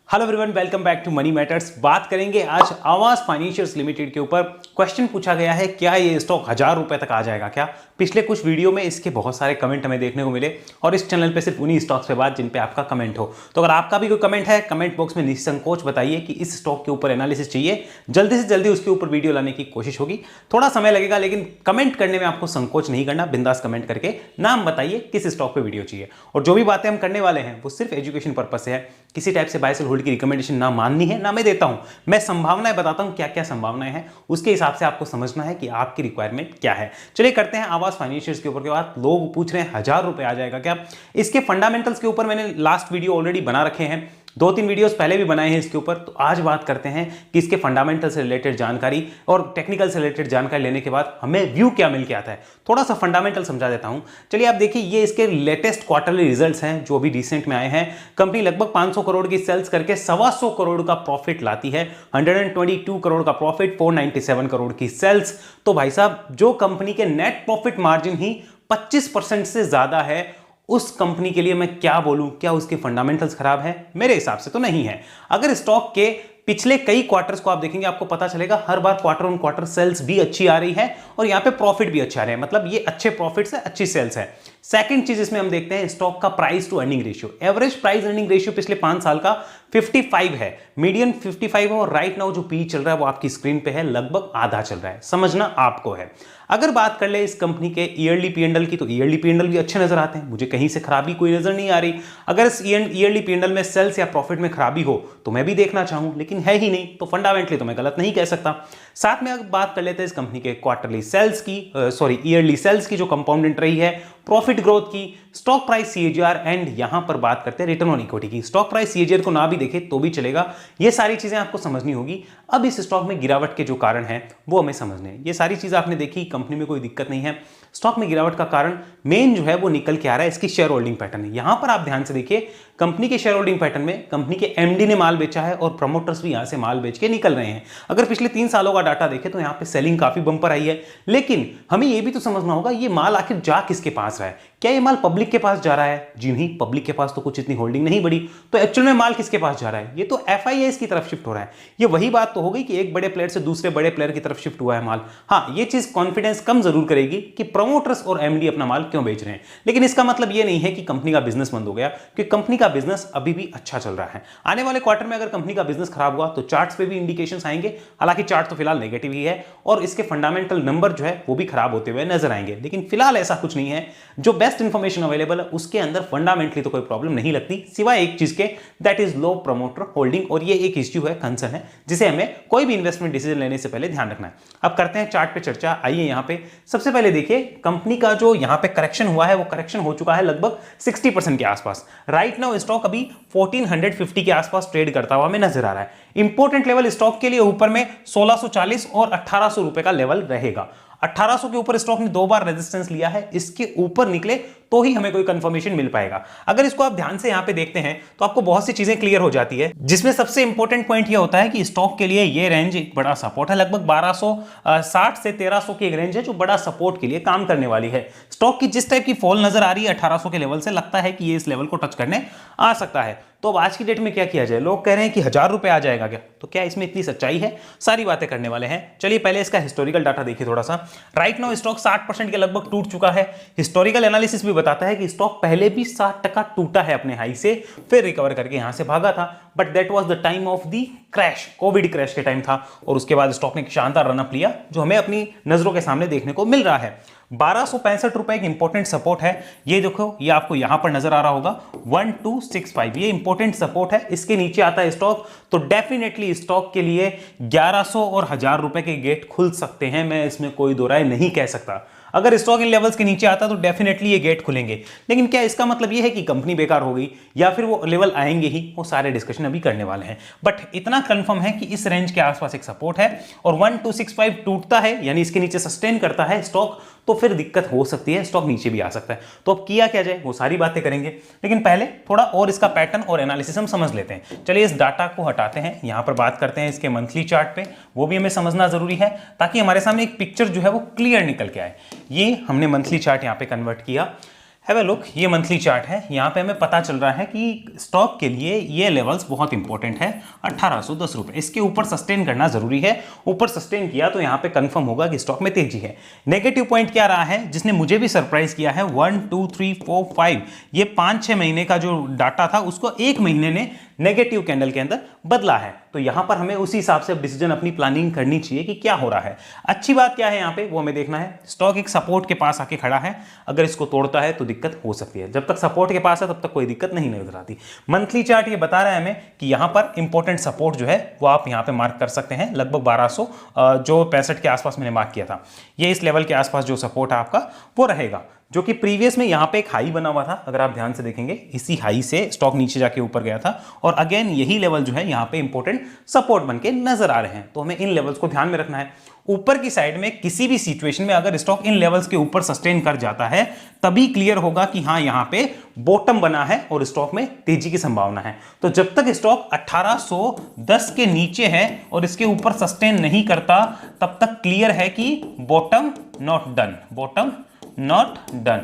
Hello everyone, welcome back to money matters. बात करेंगे आज आवास फाइनेंशियल्स लिमिटेड के ऊपर। क्वेश्चन पूछा गया है, क्या ये स्टॉक 1000 रुपए तक आ जाएगा क्या? पिछले कुछ वीडियो में इसके बहुत सारे कमेंट हमें देखने को मिले और इस चैनल पे सिर्फ उन्हीं स्टॉक्स पे बात जिन पे आपका कमेंट हो। तो अगर आपका भी कोई कमेंट है, कमेंट बॉक्स में निसंकोच बताइए कि इस स्टॉक के ऊपर एनालिसिस चाहिए। जल्दी से जल्दी उसके ऊपर वीडियो लाने की कोशिश होगी। थोड़ा समय लगेगा, लेकिन कमेंट करने में आपको संकोच नहीं करना। बिंदास कमेंट करके नाम बताइए किस स्टॉक पे वीडियो चाहिए। और जो भी बातें हम करने वाले हैं वो सिर्फ एजुकेशन पर्पज से है। किसी टाइप से बाय सेल होल्ड की रिकमेंडेशन ना माननी है ना मैं देता हूं। मैं संभावनाएं बताता हूं, क्या क्या संभावनाएं हैं, उसके हिसाब से आपको समझना है कि आपकी रिक्वायरमेंट क्या है। चलिए करते हैं आवास फाइनेंशियल्स के ऊपर के बाद। लोग पूछ रहे हैं 1000 रुपए आ जाएगा क्या? इसके फंडामेंटल्स के ऊपर मैंने लास्ट वीडियो ऑलरेडी बना रखे हैं, 2-3 वीडियोस पहले भी बनाए हैं इसके ऊपर। तो आज बात करते हैं कि इसके फंडामेंटल से रिलेटेड जानकारी और टेक्निकल से रिलेटेड जानकारी लेने के बाद हमें व्यू क्या मिल के आता है। थोड़ा सा फंडामेंटल समझा देता हूं। चलिए आप देखिए, ये इसके लेटेस्ट क्वार्टरली रिजल्ट्स हैं जो अभी रिसेंट में आए हैं। कंपनी लगभग 500 करोड़ की सेल्स करके 125 करोड़ का प्रॉफिट लाती है। 122 करोड़ का प्रॉफिट, 497 करोड़ की सेल्स। तो भाई साहब, जो कंपनी के नेट प्रॉफिट मार्जिन ही 25% से ज्यादा है, उस कंपनी के लिए मैं क्या बोलूं? क्या उसके फंडामेंटल्स खराब हैं? मेरे हिसाब से तो नहीं है। अगर स्टॉक के पिछले कई क्वार्टर्स को आप देखेंगे, आपको पता चलेगा हर बार क्वार्टर ऑन क्वार्टर सेल्स भी अच्छी आ रही है और यहां पे प्रॉफिट भी अच्छे आ रहे हैं। मतलब ये अच्छे प्रॉफिट्स है, अच्छी सेल्स है। सेकंड चीज इसमें हम देखते हैं स्टॉक का price to earning ratio. Average price earning ratio पिछले 5 साल का 55 है, मीडियन 55 है। और राइट नाउ जो पी चल रहा है वो आपकी स्क्रीन पे है, लगभग आधा चल रहा है। समझना आपको है। अगर बात कर ले इस कंपनी के ईयरली पीएनडल की, तो ईयरली पीएनडल भी अच्छे नजर आते हैं। मुझे कहीं से खराबी कोई नजर नहीं आ रही। अगर इस ईयरली पीएनडल में सेल्स या प्रॉफिट में खराबी हो तो मैं भी देखना चाहूं, लेकिन है ही नहीं, तो फंडामेंटली तो मैं गलत नहीं कह सकता। साथ में अगर बात कर लेते हैं इस कंपनी के क्वार्टरली सेल्स की, ईयरली सेल्स की जो कंपाउंडेंट रही है, प्रॉफिट ग्रोथ की, स्टॉक प्राइस सीएजीआर, एंड यहां पर बात करते हैं रिटर्न ऑन इक्विटी की। स्टॉक प्राइस सीएजीआर को ना भी देखे तो भी चलेगा। ये सारी चीजें आपको समझनी होगी। अब इस स्टॉक में गिरावट के जो कारण हैं वो हमें समझने हैं। ये सारी चीजें आपने देखी, कंपनी में कोई दिक्कत नहीं है। स्टॉक में गिरावट का कारण मेन जो है वो निकल के आ रहा है इसकी शेयर होल्डिंग पैटर्न है। यहां पर आप ध्यान से देखिए, कंपनी के शेयर होल्डिंग पैटर्न में कंपनी के एमडी ने माल बेचा है और प्रमोटर्स भी यहां से माल बेच के निकल रहे हैं। अगर पिछले 3 सालों का डाटा देखें तो यहां पे सेलिंग काफी बंपर आई है। लेकिन हमें यह भी तो समझना होगा, ये माल आखिर जा किसके पास रहा है? क्या ये माल पब्लिक के पास जा रहा है? जी नहीं, पब्लिक के पास तो कुछ इतनी होल्डिंग नहीं बढ़ी। तो एक्चुअल में माल किसके पास जा रहा है? ये तो एफआईआईज की तरफ शिफ्ट हो रहा है। ये वही बात तो हो गई कि एक बड़े प्लेयर से दूसरे बड़े प्लेयर की तरफ शिफ्ट हुआ है माल। हाँ, ये चीज कॉन्फिडेंस कम जरूर करेगी कि प्रमोटर्स और एमडी अपना माल क्यों बेच रहे हैं। लेकिन इसका मतलब ये नहीं है कि कंपनी का बिजनेस बंद हो गया, क्योंकि कंपनी का बिजनेस अभी भी अच्छा चल रहा है। आने वाले क्वार्टर में अगर कंपनी का बिजनेस खराब हुआ तो चार्ट्स पे भी इंडिकेशंस आएंगे। हालांकि चार्ट तो फिलहाल नेगेटिव ही है और इसके फंडामेंटल नंबर जो है वो भी खराब होते हुए नजर आएंगे। लेकिन फिलहाल ऐसा कुछ नहीं है। जो बेस्ट इंफॉर्मेशन अवेलेबल है उसके अंदर फंडामेंटली तो कोई प्रॉब्लम नहीं लगती, सिवाय एक चीज के, that is low promoter holding. और ये एक इश्यू है, कंसर्न है, जिसे हमें कोई भी इन्वेस्टमेंट डिसीजन लेने से पहले ध्यान रखना है। अब करते हैं चार्ट पे चर्चा। आइए यहां पे सबसे पहले देखिए, कंपनी का जो यहां पे करेक्शन हुआ है वो करेक्शन हो चुका है लगभग 60% के आसपास। राइट नाउ स्टॉक अभी 1450 के आसपास ट्रेड करता हुआ हमें नजर आ रहा है। इंपॉर्टेंट लेवल स्टॉक के लिए ऊपर में 1640 और 1800 रुपए का लेवल रहेगा। 1800 के ऊपर स्टॉक ने 2 बार रेजिस्टेंस लिया है। इसके ऊपर निकले तो ही हमें कोई कंफर्मेशन मिल पाएगा। अगर इसको आप ध्यान से यहां पे देखते हैं तो आपको बहुत सी चीजें क्लियर हो जाती है, जिसमें सबसे इंपॉर्टेंट पॉइंट यह होता है कि स्टॉक के लिए ये रेंज एक बड़ा सपोर्ट है। लगभग 1260 से 1300 की एक रेंज है जो बड़ा सपोर्ट के लिए काम करने वाली है। स्टॉक की जिस टाइप की फॉल नजर आ रही है 1800 के लेवल से, लगता है कि ये इस लेवल को टच करने आ सकता है। तो अब आज की डेट में क्या किया जाए? लोग कह रहे हैं कि 1000 रुपए आ जाएगा क्या? तो क्या इसमें इतनी सच्चाई है? सारी बातें करने वाले हैं। चलिए पहले इसका हिस्टोरिकल डाटा देखिए थोड़ा सा। राइट नाउ स्टॉक 60% के लगभग टूट चुका है। हिस्टोरिकल एनालिसिस भी बताता है कि स्टॉक पहले भी 60% टूटा है अपने हाई से, फिर रिकवर करके यहां से भागा था। But that was the time of the crash, Covid crash के टाइम था। और उसके बाद स्टॉक ने एक शानदार रनअप लिया जो हमें अपनी नजरों के सामने देखने को मिल रहा है। 1265 रुपए एक इंपॉर्टेंट सपोर्ट है। ये देखो, ये आपको यहां पर नजर आ रहा होगा 1265, ये इंपॉर्टेंट सपोर्ट है। इसके नीचे आता है स्टॉक तो डेफिनेटली स्टॉक के लिए 1100 और 1000 रुपए के गेट खुल सकते हैं। मैं इसमें कोई दो राय नहीं कह सकता। अगर स्टॉक इन लेवल्स के नीचे आता तो डेफिनेटली ये गेट खुलेंगे। लेकिन क्या इसका मतलब ये है कि कंपनी बेकार हो गई या फिर वो लेवल आएंगे ही? वो सारे डिस्कशन अभी करने वाले हैं। बट इतना कंफर्म है कि इस रेंज के आसपास एक सपोर्ट है और 1265 टूटता है, यानी इसके नीचे सस्टेन करता है स्टॉक, तो फिर दिक्कत हो सकती है, स्टॉक नीचे भी आ सकता है। तो अब किया क्या जाए, वो सारी बातें करेंगे। लेकिन पहले थोड़ा और इसका पैटर्न और एनालिसिस हम समझ लेते हैं। चलिए इस डाटा को हटाते हैं, यहां पर बात करते हैं इसके मंथली चार्ट पे। वो भी हमें समझना जरूरी है ताकि हमारे सामने एक पिक्चर जो है वो क्लियर निकल के आए। ये हमने मंथली चार्ट यहां पे कन्वर्ट किया। हैव अ लुक, ये मंथली चार्ट है। यहाँ पे हमें पता चल रहा है कि स्टॉक के लिए ये लेवल्स बहुत इंपॉर्टेंट है, 1810 रुपए। इसके ऊपर सस्टेन करना जरूरी है। ऊपर सस्टेन किया तो यहाँ पे कंफर्म होगा कि स्टॉक में तेजी है। नेगेटिव पॉइंट क्या रहा है जिसने मुझे भी सरप्राइज किया है, 1 2 3 4 5, ये 5-6 महीने का जो डाटा था उसको एक महीने ने नेगेटिव कैंडल के अंदर बदला है। तो यहां पर हमें उसी हिसाब से डिसीजन अपनी प्लानिंग करनी चाहिए कि क्या हो रहा है। अच्छी बात क्या है यहां पे वो हमें देखना है। स्टॉक एक सपोर्ट के पास आके खड़ा है, अगर इसको तोड़ता है तो दिक्कत हो सकती है। जब तक सपोर्ट के पास है तब तक कोई दिक्कत नहीं नजर आती। मंथली चार्ट ये बता रहा है हमें कि यहां पर इंपॉर्टेंट सपोर्ट जो है वो आप यहां पे मार्क कर सकते हैं, लगभग 1200 जो 65 के आसपास मैंने मार्क किया था, ये इस लेवल के आसपास जो सपोर्ट है आपका वो रहेगा, जो कि प्रीवियस में यहां पे एक हाई बना हुआ था। अगर आप ध्यान से देखेंगे इसी हाई से स्टॉक नीचे जाके ऊपर गया था और अगेन यही लेवल जो है यहां पे इंपॉर्टेंट सपोर्ट बनके नजर आ रहे हैं। तो हमें इन लेवल्स को ध्यान में रखना है। ऊपर की साइड में किसी भी सिचुएशन में अगर स्टॉक इन लेवल्स के ऊपर सस्टेन कर जाता है तभी क्लियर होगा कि हां यहां पे बॉटम बना है और स्टॉक में तेजी की संभावना है। तो जब तक स्टॉक 1810 के नीचे है और इसके ऊपर सस्टेन नहीं करता तब तक क्लियर है कि bottom not done, bottom not done.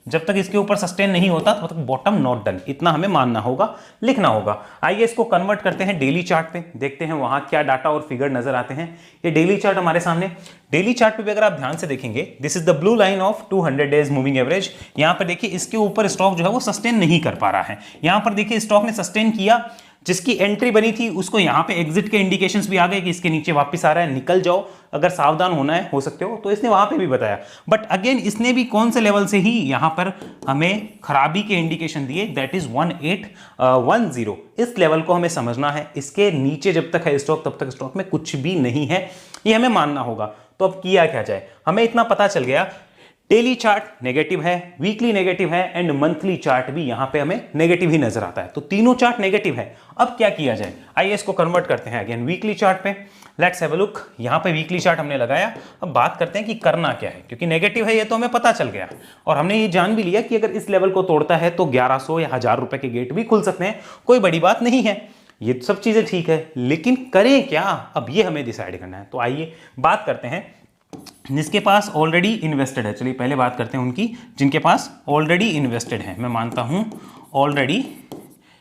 जब तक इसके ऊपर सस्टेन नहीं होता तब तक बॉटम नॉट डन, इतना हमें मानना होगा, लिखना होगा। आइए इसको कन्वर्ट करते हैं डेली चार्ट पे, देखते हैं वहां क्या डाटा और फिगर नजर आते हैं। ये डेली चार्ट हमारे सामने, डेली चार्ट पे भी अगर आप ध्यान से देखेंगे, this is the blue line of 200 days moving average. यहां पर देखिए इसके ऊपर स्टॉक जो है वो सस्टेन नहीं कर पा रहा है। यहां पर देखिए स्टॉक ने सस्टेन किया, जिसकी एंट्री बनी थी उसको यहां पे एग्जिट के इंडिकेशंस भी आ गए कि इसके नीचे वापस आ रहा है, निकल जाओ, अगर सावधान होना है हो सकते हो। तो इसने वहां पे भी बताया, बट अगेन इसने भी कौन से लेवल से ही यहां पर हमें खराबी के इंडिकेशन दिए, दैट इज 1810। इस लेवल को हमें समझना है। इसके नीचे जब तक है स्टॉक तब तक स्टॉक में कुछ भी नहीं है, ये हमें मानना होगा। तो अब किया क्या जाए, हमें इतना पता चल गया डेली चार्ट नेगेटिव है, वीकली नेगेटिव है एंड मंथली चार्ट भी यहां पे हमें नेगेटिव ही नजर आता है। तो तीनों चार्ट नेगेटिव है। अब क्या किया जाए, आइए इसको कन्वर्ट करते हैं अगेन वीकली चार्ट पे। लेट्स हैव अ लुक, यहां पे वीकली चार्ट हमने लगाया। अब बात करते हैं कि करना क्या है, क्योंकि नेगेटिव है ये तो हमें पता चल गया और हमने ये जान भी लिया कि अगर इस लेवल को तोड़ता है तो 1100 या 1000 रुपए के गेट भी खुल सकते हैं, कोई बड़ी बात नहीं है। ये सब चीजें ठीक है, लेकिन करें क्या, अब ये हमें डिसाइड करना है। तो आइए बात करते हैं जिसके पास ऑलरेडी इन्वेस्टेड है। चलिए पहले बात करते हैं उनकी जिनके पास ऑलरेडी इन्वेस्टेड है। मैं मानता हूं ऑलरेडी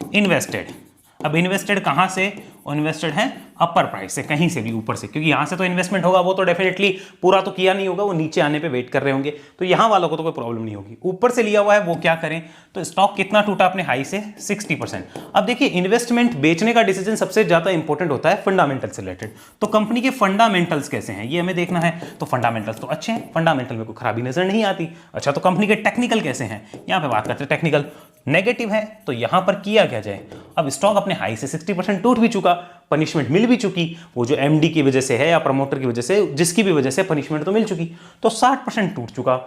इन्वेस्टेड। अब इन्वेस्टेड कहां से, इन्वेस्टेड है अपर प्राइस से, कहीं से भी ऊपर से, क्योंकि यहां से तो इन्वेस्टमेंट होगा वो तो डेफिनेटली पूरा तो किया नहीं होगा, वो नीचे आने पे वेट कर रहे होंगे। तो यहां वालों को तो कोई प्रॉब्लम नहीं होगी। ऊपर से लिया हुआ है वो क्या करें, तो स्टॉक कितना टूटा अपने हाई से, 60%। अब देखिए इन्वेस्टमेंट बेचने का डिसीजन सबसे ज्यादा इंपॉर्टेंट होता है फंडामेंटल से रिलेटेड। तो कंपनी के फंडामेंटल्स कैसे हैं ये हमें देखना है। तो फंडामेंटल्स तो अच्छे हैं, फंडामेंटल में कोई खराबी नजर नहीं आती। अच्छा तो कंपनी के टेक्निकल कैसे हैं, यहां पे बात करते हैं टेक्निकल। नेगेटिव है तो यहां पर किया क्या जाए। अब स्टॉक अपने हाई से 60% टूट भी चुका, पनिशमेंट मिल भी चुकी, वो जो एमडी की वजह से है या प्रमोटर की वजह से, जिसकी भी वजह से पनिशमेंट तो मिल चुकी, तो 60% टूट चुका।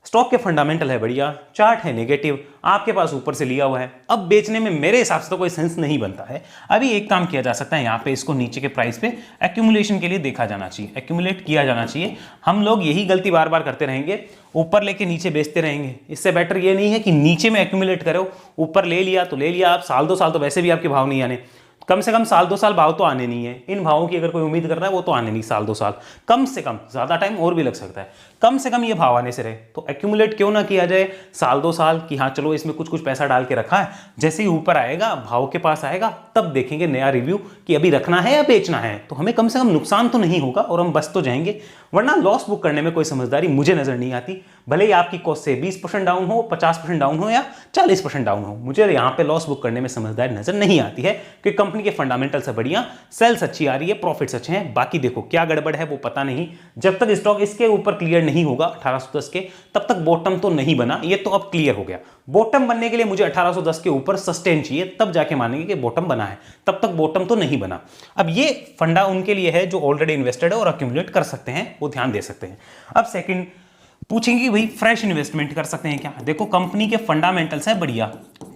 स्टॉक के फंडामेंटल है बढ़िया, चार्ट है नेगेटिव, आपके पास ऊपर से लिया हुआ है। अब बेचने में मेरे हिसाब से तो कोई सेंस नहीं बनता है। अभी एक काम किया जा सकता है, यहाँ पे इसको नीचे के प्राइस पे एक्यूमुलेशन के लिए देखा जाना चाहिए, एक्यूमुलेट किया जाना चाहिए। हम लोग यही गलती बार बार करते रहेंगे, ऊपर लेके नीचे बेचते रहेंगे। इससे बेटर ये नहीं है कि नीचे में एक्यूमुलेट करो, ऊपर ले लिया तो ले लिया, आप साल 2 साल तो वैसे भी आपके भाव नहीं आने, कम से कम साल 2 साल भाव तो आने नहीं है। इन भावों की अगर कोई उम्मीद कर रहा है वो तो आने नहीं साल 2 साल, कम से कम, ज्यादा टाइम और भी लग सकता है, कम से कम ये भाव आने से रहे। तो एक्यूमुलेट क्यों ना किया जाए साल 2 साल कि हाँ चलो इसमें कुछ कुछ पैसा डाल के रखा है, जैसे ही ऊपर आएगा भाव के पास आएगा तब देखेंगे नया रिव्यू कि अभी रखना है या बेचना है। तो हमें कम से कम नुकसान तो नहीं होगा और हम बच तो जाएंगे, वरना लॉस बुक करने में कोई समझदारी मुझे नजर नहीं आती। भले ही आपकी कॉस्ट से 20% डाउन हो, 50% डाउन हो या 40% डाउन हो, मुझे यहाँ पे लॉस बुक करने में समझदारी नजर नहीं आती है, क्योंकि कंपनी के फंडामेंटल से बढ़िया, सेल्स अच्छी आ रही है, प्रॉफिट्स अच्छे हैं। बाकी देखो क्या गड़बड़ है वो पता नहीं। जब तक स्टॉक इसके ऊपर क्लियर नहीं होगा 1810 के, तब तक बॉटम तो नहीं बना, ये तो अब क्लियर हो गया। बॉटम बनने के लिए मुझे 1810 के ऊपर सस्टेन चाहिए, तब जाके मानेंगे कि बॉटम बना है, तब तक बॉटम तो नहीं बना। अब ये फंडा उनके लिए है जो ऑलरेडी इन्वेस्टेड है और अक्यूमुलेट कर सकते हैं, वो ध्यान दे सकते हैं। अब सेकंड पूछेंगे कि भाई फ्रेश इन्वेस्टमेंट कर सकते हैं क्या। देखो कंपनी के फंडामेंटल्स है बढ़िया,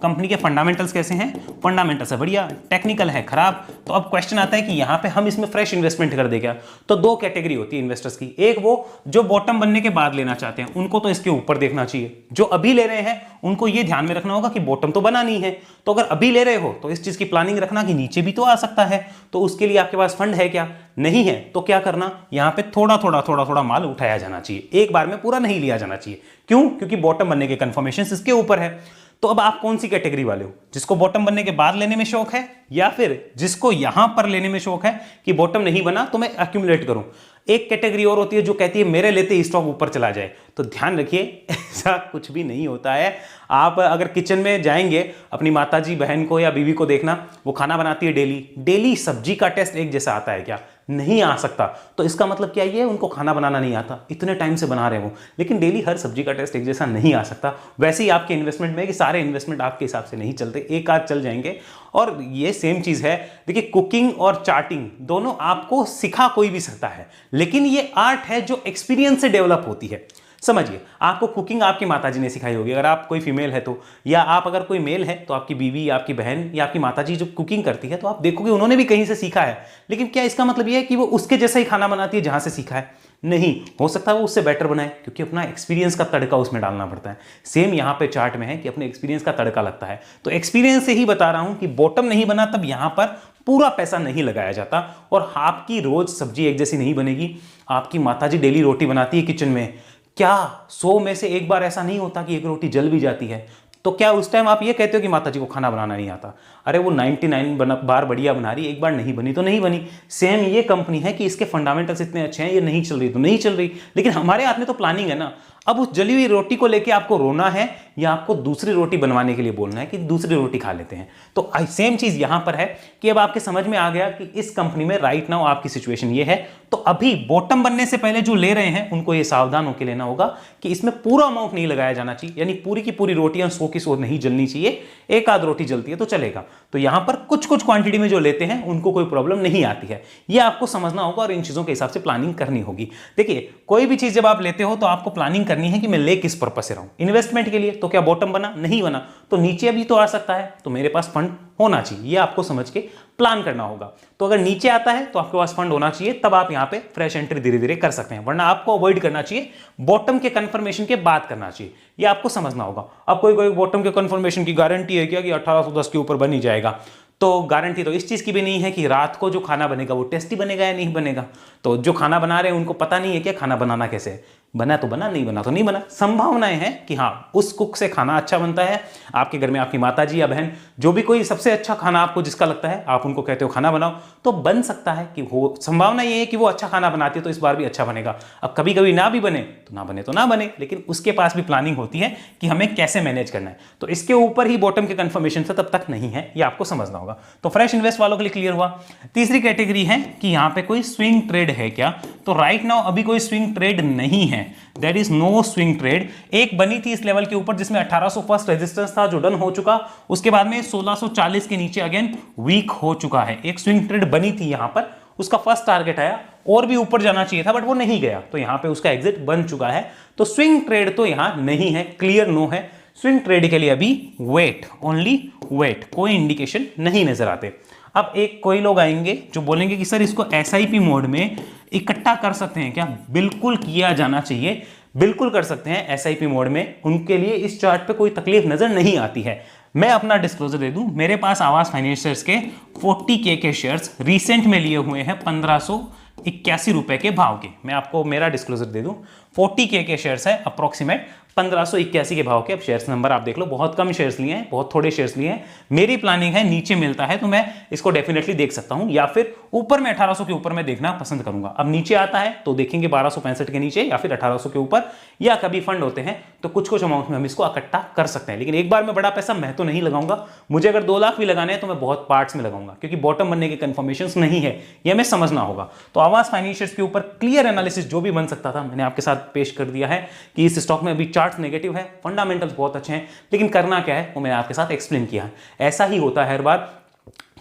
कंपनी के फंडामेंटल्स कैसे हैं, फंडामेंटल्स है बढ़िया, टेक्निकल है खराब। तो अब क्वेश्चन आता है कि यहाँ पे हम इसमें फ्रेश इन्वेस्टमेंट कर दे क्या। तो 2 कैटेगरी होती है इन्वेस्टर्स की, एक वो जो बॉटम बनने के बाद लेना चाहते हैं, उनको तो इसके ऊपर देखना चाहिए। जो अभी ले रहे हैं उनको ये ध्यान में रखना होगा कि बॉटम तो बना नहीं है। तो अगर अभी ले रहे हो तो इस चीज की प्लानिंग रखना कि नीचे भी तो आ सकता है, तो उसके लिए आपके पास फंड है क्या, नहीं है तो क्या करना, यहां पे थोड़ा थोड़ा थोड़ा थोड़ा माल उठाया जाना चाहिए, एक बार में पूरा नहीं लिया जाना चाहिए। क्यों? क्योंकि बॉटम बनने के कंफर्मेशन इसके ऊपर है। तो अब आप कौन सी कैटेगरी वाले हो, जिसको बॉटम बनने के बाद लेने में शौक है, या फिर जिसको यहां पर लेने में शौक है कि बॉटम नहीं बना तो मैं एक्यूमुलेट करूं। एक कैटेगरी और होती है जो कहती है मेरे लेते ही स्टॉक ऊपर चला जाए। तो ध्यान रखिए, ऐसा कुछ भी नहीं होता है। आप अगर किचन में जाएंगे, अपनी माताजी बहन को या बीवी को देखना, वो खाना बनाती है डेली, डेली सब्जी का टेस्ट एक जैसा आता है क्या? नहीं आ सकता। तो इसका मतलब क्या ये, उनको खाना बनाना नहीं आता, इतने टाइम से बना रहे हो, लेकिन डेली हर सब्जी का टेस्ट एक जैसा नहीं आ सकता। वैसे ही आपके इन्वेस्टमेंट में कि सारे इन्वेस्टमेंट आपके हिसाब से नहीं चलते, एक आध चल जाएंगे। और ये सेम चीज है, देखिए कुकिंग और चार्टिंग दोनों आपको सिखा कोई भी सकता है, लेकिन ये आर्ट है जो एक्सपीरियंस से डेवलप होती है। समझिए, आपको कुकिंग आपकी माताजी ने सिखाई होगी, अगर आप कोई फीमेल है तो, या आप अगर कोई मेल है तो आपकी बीवी या आपकी बहन या आपकी माताजी जो कुकिंग करती है तो आप देखोगे उन्होंने भी कहीं से सीखा है। लेकिन क्या इसका मतलब यह है कि वो उसके जैसा ही खाना बनाती है जहां से सीखा है? नहीं, हो सकता है वो उससे बेटर बनाए, क्योंकि अपना एक्सपीरियंस का तड़का उसमें डालना पड़ता है। सेम यहां पे चार्ट में है कि अपने एक्सपीरियंस का तड़का लगता है। तो एक्सपीरियंस से ही बता रहा हूं कि बॉटम नहीं बना तब यहां पर पूरा पैसा नहीं लगाया जाता। और आपकी रोज सब्जी एक जैसी नहीं बनेगी। आपकी माताजी डेली रोटी बनाती है किचन में, क्या 100 में से एक बार ऐसा नहीं होता कि एक रोटी जल भी जाती है? तो क्या उस टाइम आप ये कहते हो कि माताजी को खाना बनाना नहीं आता? अरे वो 99 बार बढ़िया बना रही है, एक बार नहीं बनी तो नहीं बनी। सेम ये कंपनी है कि इसके फंडामेंटल्स इतने अच्छे हैं, ये नहीं चल रही तो नहीं चल रही, लेकिन हमारे हाथ में तो प्लानिंग है ना। अब उस जली हुई रोटी को लेके आपको रोना है या आपको दूसरी रोटी बनवाने के लिए बोलना है कि दूसरी रोटी खा लेते हैं? तो सेम चीज यहां पर है कि अब आपके समझ में आ गया कि इस कंपनी में राइट नाउ आपकी सिचुएशन ये है। तो अभी बॉटम बनने से पहले जो ले रहे हैं उनको ये सावधान होकर लेना होगा कि इसमें पूरा अमाउंट नहीं लगाया जाना चाहिए, यानी पूरी की पूरी रोटियां 100 की 100 नहीं जलनी चाहिए। एक आध रोटी जलती है तो चलेगा। तो यहां पर कुछ कुछ क्वांटिटी में जो लेते हैं उनको कोई प्रॉब्लम नहीं आती है, यह आपको समझना होगा और इन चीजों के हिसाब से प्लानिंग करनी होगी। देखिए, कोई भी चीज जब आप लेते हो तो आपको प्लानिंग करनी है कि मैं ले किस पर्पस से रहा हूं। इन्वेस्टमेंट के लिए तो क्या बॉटम बना? नहीं बना तो नीचे भी तो आ सकता है, तो मेरे पास फंड होना चाहिए, ये आपको समझ के प्लान करना होगा। तो अगर नीचे आता है तो आपके पास फंड होना चाहिए, तब आप यहां पे फ्रेश एंट्री धीरे धीरे कर सकते हैं, वरना आपको अवॉइड करना चाहिए, बॉटम के कंफर्मेशन के बाद करना चाहिए, ये आपको समझना होगा। अब कोई कोई बॉटम के कंफर्मेशन की गारंटी है क्या कि 1810 के ऊपर बन ही जाएगा? तो गारंटी तो इस चीज की भी नहीं है कि रात को जो खाना बनेगा वो टेस्टी बनेगा या नहीं बनेगा। तो जो खाना बना रहे हैं उनको पता नहीं है क्या खाना बनाना कैसे है, बना तो बना, नहीं बना तो नहीं बना। संभावनाएं हैं कि हाँ उस कुक से खाना अच्छा बनता है। आपके घर में आपकी माताजी या बहन जो भी कोई सबसे अच्छा खाना आपको जिसका लगता है, आप उनको कहते हो खाना बनाओ, तो बन सकता है कि वो, संभावना ये है कि वो अच्छा खाना बनाती है तो इस बार भी अच्छा बनेगा। अब कभी कभी ना भी बने तो ना बने तो ना बने, लेकिन उसके पास भी प्लानिंग होती है कि हमें कैसे मैनेज करना है। तो इसके ऊपर ही बॉटम के कंफर्मेशन से तब तक नहीं है, ये आपको समझना होगा। तो फ्रेश इन्वेस्ट वालों के लिए क्लियर हुआ। तीसरी कैटेगरी है कि यहां पे कोई स्विंग ट्रेड है क्या? तो राइट नाउ अभी कोई स्विंग ट्रेड नहीं है, there is no swing trade. एक बनी थी इस लेवल के ऊपर जिसमें 1800 फर्स्ट रेजिस्टेंस था जो डन हो चुका, उसके बाद में 1640 के नीचे अगेन वीक हो चुका है। एक स्विंग ट्रेड बनी थी यहां पर, उसका फर्स्ट टारगेट आया, और भी ऊपर जाना चाहिए था बट वो नहीं गया, तो यहां पे उसका एग्जिट बन चुका है। तो स्विंग ट्रेड तो यहां नहीं है, क्लियर नो है। स्विंग ट्रेड के लिए अभी वेट, ओनली वेट, कोई इंडिकेशन नहीं नजर आते। अब एक कोई लोग आएंगे जो बोलेंगे कि सर इसको एसआईपी मोड में इकट्ठा कर सकते हैं क्या? बिल्कुल किया जाना चाहिए, बिल्कुल कर सकते हैं एसआईपी मोड में, उनके लिए इस चार्ट पे कोई तकलीफ नजर नहीं आती है। मैं अपना डिस्क्लोजर दे दूं, मेरे पास आवास फाइनेंशियर्स के 40K के शेयर्स रिसेंट में लिए हुए हैं 1581 रुपए के भाव के। मैं आपको मेरा डिस्क्लोजर दे दूं, 40K के शेयर्स है अप्रोक्सीमेट 1581 के भाव के। अब शेयर्स नंबर आप देख लो, बहुत कम शेयर्स लिए हैं, बहुत थोड़े शेयर्स लिए हैं। मेरी प्लानिंग है नीचे मिलता है तो मैं इसको डेफिनेटली देख सकता हूं, या फिर ऊपर में 1800 के ऊपर मैं देखना पसंद करूंगा। अब नीचे आता है तो देखेंगे 1265 के नीचे या फिर 1800 के ऊपर, या कभी फंड होते हैं तो कुछ कुछ अमाउंट में हम इसको इकट्ठा कर सकते हैं। लेकिन एक बार में बड़ा पैसा मैं तो नहीं लगाऊंगा, मुझे अगर 2 लाख भी लगाने हैं तो मैं बहुत पार्ट्स में लगाऊंगा, क्योंकि बॉटम बनने के कंफर्मेशंस नहीं है, यह हमें समझना होगा। तो आवास फाइनेंशियर्स के ऊपर क्लियर एनालिसिस जो भी बन सकता था मैंने आपके साथ पेश कर दिया है कि इस स्टॉक में अभी चार्ट्स नेगेटिव है, फंडामेंटल्स बहुत अच्छे हैं, लेकिन करना क्या है वो मैंने आपके साथ एक्सप्लेन किया है। ऐसा ही होता है हर बार,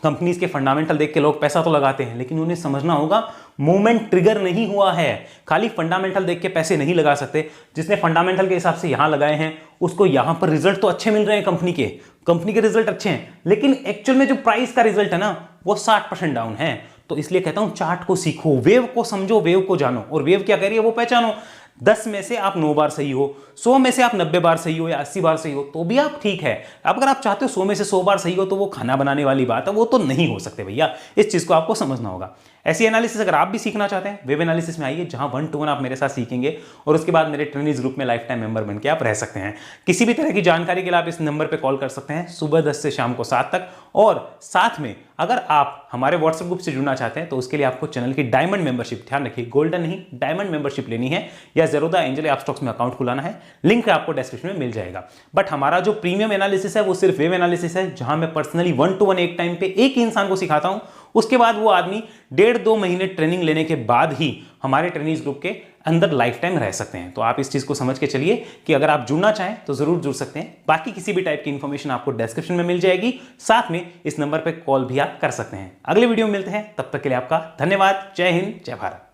कंपनीज के फंडामेंटल देख के लोग पैसा तो लगाते हैं, लेकिन उन्हें समझना होगा मूवमेंट ट्रिगर नहीं हुआ है। खाली फंडामेंटल देख के पैसे नहीं लगा सकते। जिसने फंडामेंटल के हिसाब से यहां लगाए हैं उसको यहां पर रिजल्ट तो अच्छे मिल रहे हैं, कंपनी के रिजल्ट अच्छे हैं, लेकिन एक्चुअल में जो प्राइस का रिजल्ट है ना वो 60% डाउन है। तो इसलिए कहता हूं चार्ट को सीखो, वेव को समझो, वेव को जानो, और वेव क्या कह रही है वो पहचानो। 10 में से आप 9 बार सही हो, 100 में से आप 90 बार सही हो या 80 बार सही हो तो भी आप ठीक है। अब अगर आप चाहते हो 100 में से 100 बार सही हो तो वो खाना बनाने वाली बात है, वो तो नहीं हो सकते भैया, इस चीज को आपको समझना होगा। ऐसी एनालिसिस अगर आप भी सीखना चाहते हैं, वेब एनालिसिस में आइए, जहां 1 to 1 आप मेरे साथ सीखेंगे और उसके बाद मेरे ट्रेनिंग्स ग्रुप में लाइफ टाइम मेंबर बन के आप रह सकते हैं। किसी भी तरह की जानकारी के लिए आप इस नंबर पर कॉल कर सकते हैं सुबह 10 से शाम को 7 तक। और साथ में अगर आप हमारे व्हाट्सएप ग्रुप से जुड़ना चाहते हैं तो उसके लिए आपको चैनल की डायमंड मेंबरशिप, ध्यान रखिए गोल्डन नहीं डायमंड मेंबरशिप लेनी है या ज़ेरोधा एंजल अपस्टॉक्स में अकाउंट खुलाना है। लिंक आपको डिस्क्रिप्शन में मिल जाएगा। बट हमारा जो प्रीमियम एनालिसिस है वो सिर्फ वेब एनालिसिस है, जहां मैं पर्सनली 1 to 1 एक टाइम पे एक ही इंसान को सिखाता हूं। उसके बाद वो आदमी 1.5-2 महीने ट्रेनिंग लेने के बाद ही हमारे ट्रेनिंग्स ग्रुप के अंदर लाइफ टाइम रह सकते हैं। तो आप इस चीज को समझ के चलिए कि अगर आप जुड़ना चाहें तो जरूर जुड़ सकते हैं। बाकी किसी भी टाइप की इंफॉर्मेशन आपको डिस्क्रिप्शन में मिल जाएगी, साथ में इस नंबर पर कॉल भी आप कर सकते हैं। अगले वीडियो में मिलते हैं, तब तक के लिए आपका धन्यवाद। जय हिंद, जय भारत।